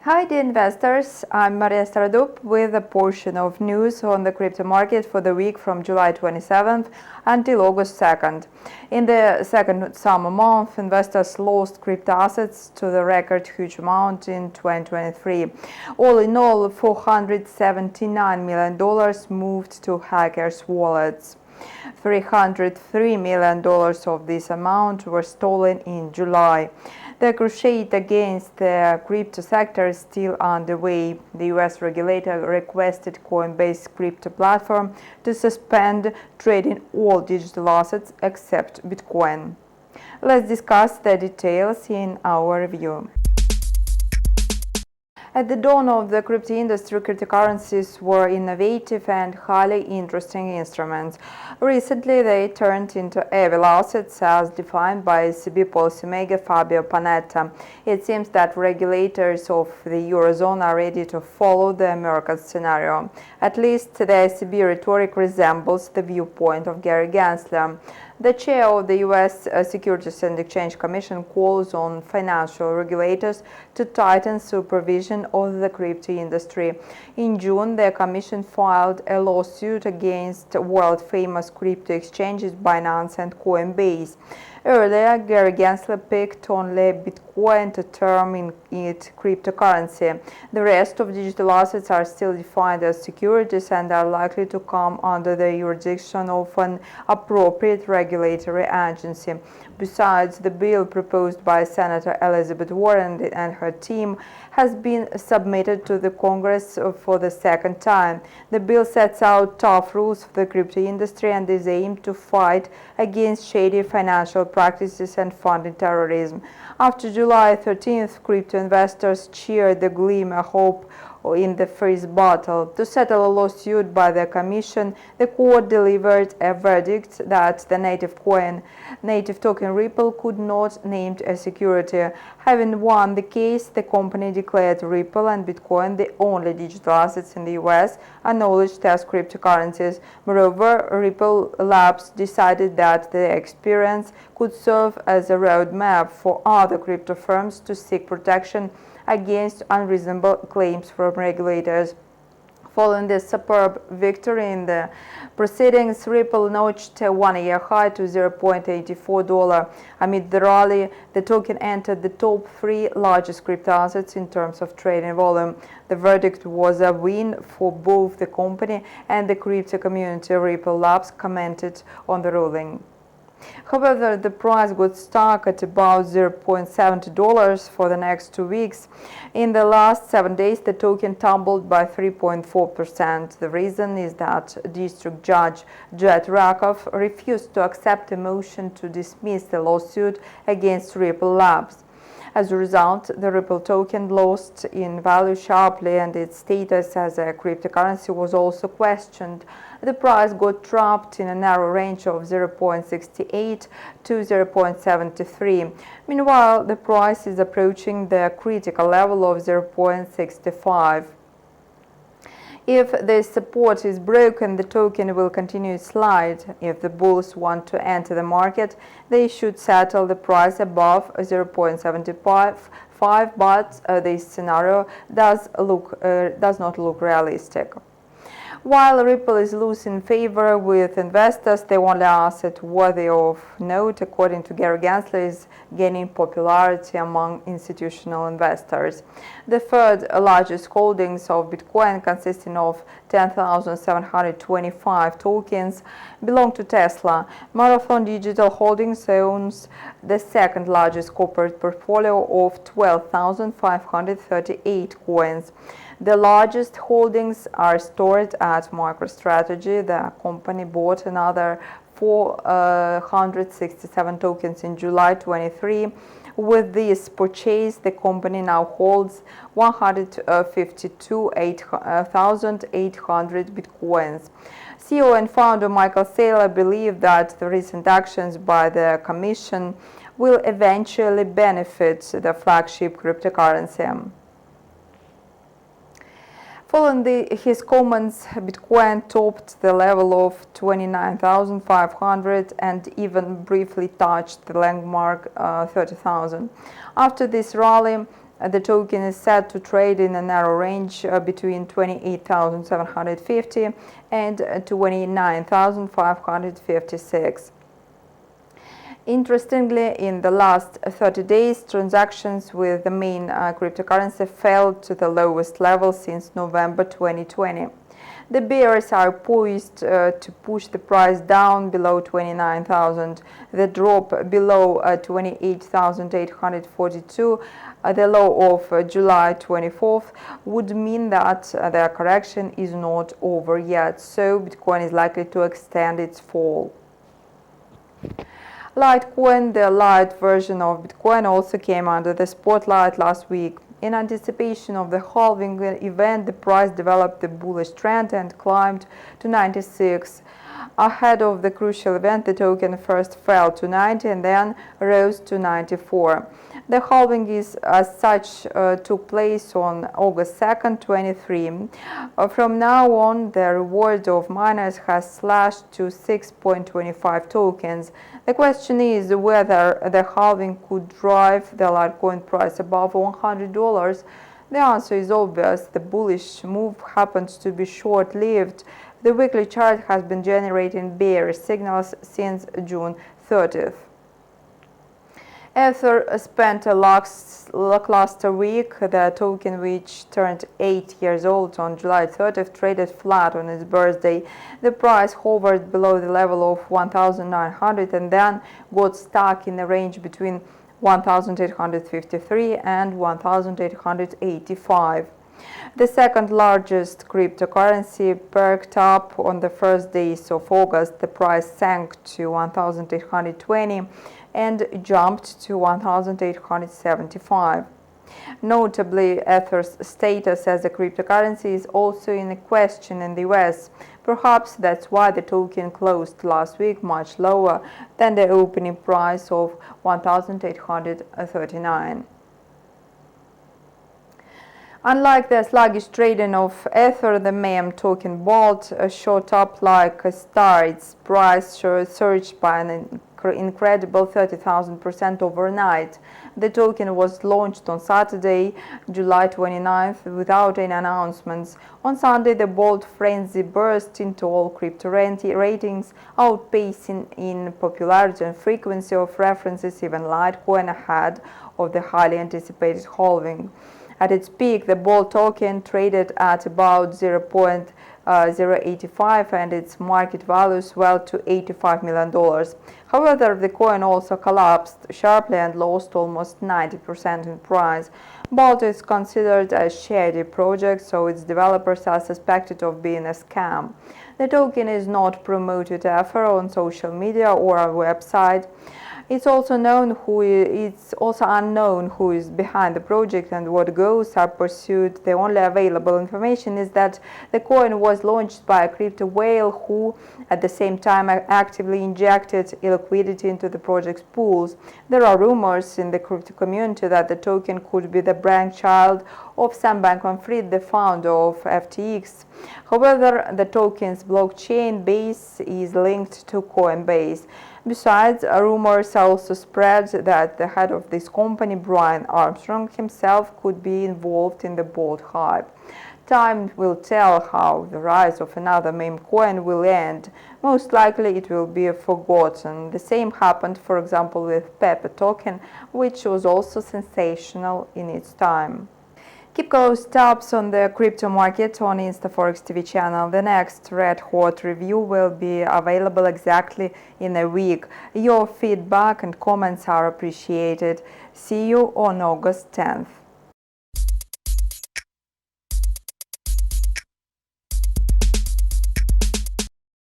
Hi dear investors, I'm Maria Staradup with a portion of news on the crypto market for the week from July 27th until August 2nd. In the second summer month, investors lost crypto assets to the record huge amount in 2023. All in all, $479 million moved to hackers' wallets. $303 million of this amount were stolen in July. The crusade against the crypto sector is still underway. The US regulator requested Coinbase crypto platform to suspend trading all digital assets except Bitcoin. Let's discuss the details in our review. At the dawn of the crypto industry, cryptocurrencies were innovative and highly interesting instruments. Recently, they turned into evil assets as defined by ECB policymaker Fabio Panetta. It seems that regulators of the Eurozone are ready to follow the American scenario. At least the ECB rhetoric resembles the viewpoint of Gary Gensler. The chair of the U.S. Securities and Exchange Commission calls on financial regulators to tighten supervision of the crypto industry. In June, the Commission filed a lawsuit against world-famous crypto exchanges Binance and Coinbase. Earlier, Gary Gensler picked only Bitcoin to term it cryptocurrency. The rest of digital assets are still defined as securities and are likely to come under the jurisdiction of an appropriate regulatory agency. Besides, the bill proposed by Senator Elizabeth Warren and her team has been submitted to the Congress for the second time. The bill sets out tough rules for the crypto industry and is aimed to fight against shady financial practices and funding terrorism. After July 13th, crypto investors cheered the glimmer of hope in the first battle. To settle a lawsuit by the Commission, the court delivered a verdict that the native token Ripple could not named a security. Having won the case, the company declared Ripple and Bitcoin the only digital assets in the US acknowledged as cryptocurrencies. Moreover, Ripple Labs decided that the experience could serve as a roadmap for other crypto firms to seek protection against unreasonable claims from regulators. Following this superb victory in the proceedings, Ripple notched a one-year high to $0.84. Amid the rally, the token entered the top three largest crypto assets in terms of trading volume. The verdict was a win for both the company and the crypto community. Ripple Labs commented on the ruling. However, the price got stuck at about $0.70 for the next 2 weeks. In the last 7 days, the token tumbled by 3.4%. The reason is that District Judge Jet Rakov refused to accept a motion to dismiss the lawsuit against Ripple Labs. As a result, the Ripple token lost in value sharply and its status as a cryptocurrency was also questioned. The price got trapped in a narrow range of 0.68 to 0.73. Meanwhile, the price is approaching the critical level of 0.65. If this support is broken, the token will continue its slide. If the bulls want to enter the market, they should settle the price above 0.75, but this scenario does not look realistic. While Ripple is losing favor with investors, the only asset worthy of note, according to Gary Gensler, is gaining popularity among institutional investors. The third largest holdings of Bitcoin, consisting of 10,725 tokens, belong to Tesla. Marathon Digital Holdings owns the second largest corporate portfolio of 12,538 coins. The largest holdings are stored at MicroStrategy. The company bought another 467 tokens in July 23. With this purchase, the company now holds 152,800 bitcoins. CEO and founder Michael Saylor believe that the recent actions by the Commission will eventually benefit the flagship cryptocurrency. Following his comments, Bitcoin topped the level of 29,500 and even briefly touched the landmark 30,000. After this rally, The token is set to trade in a narrow range between 28,750 and 29,556. Interestingly, in the last 30 days, transactions with the main cryptocurrency fell to the lowest level since November 2020. The bears are poised to push the price down below 29,000. The drop below 28,842, the low of July 24th, would mean that the correction is not over yet, so Bitcoin is likely to extend its fall. Litecoin, the light version of Bitcoin, also came under the spotlight last week. In anticipation of the halving event, the price developed a bullish trend and climbed to 96. Ahead of the crucial event, the token first fell to 90 and then rose to 94. The halving as such took place on August 2nd, 2023. From now on, the reward of miners has slashed to 6.25 tokens. The question is whether the halving could drive the Litecoin price above $100. The answer is obvious. The bullish move happens to be short-lived. The weekly chart has been generating bearish signals since June 30th. Ether spent a lackluster week. The token, which turned 8 years old on July 30th, traded flat on its birthday. The price hovered below the level of 1,900 and then got stuck in the range between 1,853 and 1,885. The second largest cryptocurrency perked up on the first days of August. The price sank to 1,820 and jumped to 1,875. Notably, Ether's status as a cryptocurrency is also in question in the US. Perhaps that's why the token closed last week much lower than the opening price of 1,839. Unlike the sluggish trading of Ether, the meme token Bolt shot up like a star. Its price surged by an incredible 30,000% overnight. The token was launched on Saturday, July 29th, without any announcements. On Sunday, the Bolt frenzy burst into all crypto ratings, outpacing in popularity and frequency of references even Litecoin ahead of the highly anticipated halving. At its peak, the Bolt token traded at about 0.085 and its market value swelled to $85 million. However, the coin also collapsed sharply and lost almost 90% in price. Bolt is considered a shady project, so its developers are suspected of being a scam. The token is not promoted ever on social media or a website. It's also unknown who is behind the project and what goals are pursued. The only available information is that the coin was launched by a crypto whale who, at the same time, actively injected illiquidity into the project's pools. There are rumors in the crypto community that the token could be the brainchild of Sam Bankman-Fried, the founder of FTX. However, the token's blockchain base is linked to Coinbase. Besides, rumors also spread that the head of this company, Brian Armstrong himself, could be involved in the Bolt hype. Time will tell how the rise of another meme coin will end. Most likely it will be forgotten. The same happened, for example, with Pepe token, which was also sensational in its time. Keep close tabs on the crypto market on InstaForex TV channel. The next red hot review will be available exactly in a week. Your feedback and comments are appreciated. See you on August 10th.